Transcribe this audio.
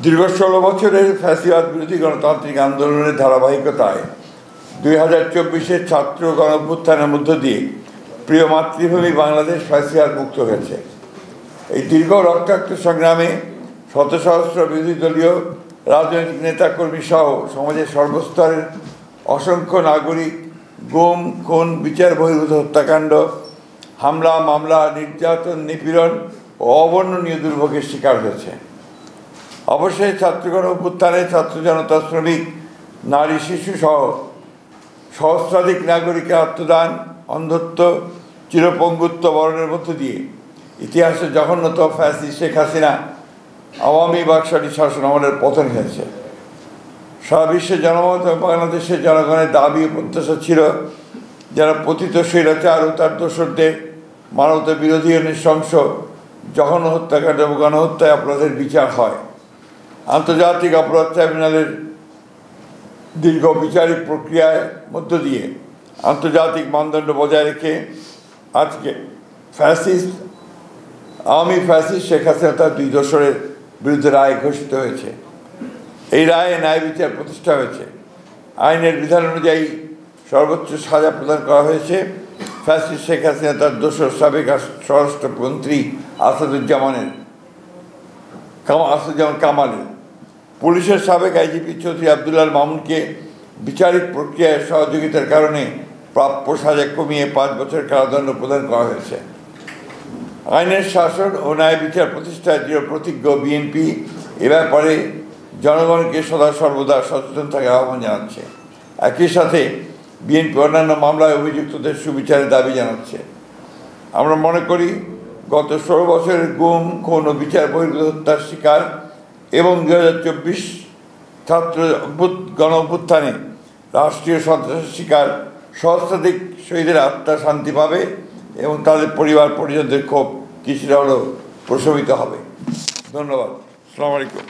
দীর্ঘ 16 বছরের ফ্যাসিবাদ বিরোধী গণতান্ত্রিক আন্দোলনের ধারাবাহিকতায় 2024-এর ছাত্র গণঅভ্যুত্থানের মধ্য দিয়ে প্রিয় মাতৃভূমি বাংলাদেশ ফ্যাসিবাদ মুক্ত হয়েছে। এই দীর্ঘ রক্তাক্ত সংগ্রামে শত সহস্র বিরোধী দলীয় রাজনৈতিক নেতাকর্মী সহ সমাজের সর্বস্তরের অসংখ্য নাগরিক গুম, খুন, বিচার বহির্ভূত হত্যাকাণ্ড, হামলা, মামলা, নির্যাতন, নিপীড়ন ও অবর্ণনীয় দুর্ভোগের শিকার হয়েছে। অবশ্যই ছাত্রগণ অভ্যুত্থানে ছাত্র জনতা, শ্রমিক, নারী, শিশু সহ সহস্রাধিক নাগরিকের আত্মদান, অন্ধত্ব, চিরপঙ্গুত্ব বরণের মধ্য দিয়ে ইতিহাসে জঘন্যতম ফ্যাসিস্ট শেখ হাসিনা আওয়ামী বাকশালী শাসন আমলের পতন হয়েছে। সারা বিশ্বের জনমত এবং বাংলাদেশের জনগণের দাবি ও প্রত্যাশা ছিল যারা পতিত স্বৈরাচার ও তার দোসরদের মানবতা বিরোধী ও নৃশংস জঘন্য হত্যাকাণ্ড এবং গণহত্যায় অপরাধের বিচার হয়। আন্তর্জাতিক অপরাধ ট্রাইব্যুনালের দীর্ঘ বিচারিক প্রক্রিয়ার মধ্য দিয়ে আন্তর্জাতিক মানদণ্ড বজায় রেখে আজকে আওয়ামী ফ্যাসিস্ট শেখ হাসিনা তার 2 দোসরের বিরুদ্ধে রায় ঘোষিত হয়েছে। এই রায়ে ন্যায় বিচার প্রতিষ্ঠা হয়েছে। আইনের বিধান অনুযায়ী সর্বোচ্চ সাজা প্রদান করা হয়েছে ফ্যাসিস্ট শেখ হাসিনা তার দোসর সাবেক স্বরাষ্ট্রমন্ত্রী আসাদুজ্জামান কামালের। পুলিশের সাবেক আইজিপি চৌধুরী আবদুল্লাহ আল মামুনকে বিচারিক প্রক্রিয়ায় সহযোগিতার কারণে প্রাপ্য সাজা কমিয়ে 5 বছরের কারাদণ্ড প্রদান করা হয়েছে। আইনের শাসন ও ন্যায় বিচার প্রতিষ্ঠায় দৃঢ় প্রতিজ্ঞ বিএনপি এ ব্যাপারে জনগণকে সদা সর্বদা সচেতন থাকার আহ্বান জানাচ্ছে। একই সাথে বিএনপি অন্যান্য মামলায় অভিযুক্তদের সুবিচারের দাবি জানাচ্ছে। আমরা মনে করি গত 16 বছরের গুম, খুন ও বিচার বহির্ভূত হত্যার শিকার এবং 2024 ছাত্র গণ অভ্যুত্থানে রাষ্ট্রীয় সন্ত্রাসের শিকার সহস্রাধিক শহীদের আত্মা শান্তি পাবে এবং তাদের পরিবার পরিজনদের ক্ষোভ কিছুটা হলেও প্রশমিত হবে। ধন্যবাদ। আসসালামু আলাইকুম।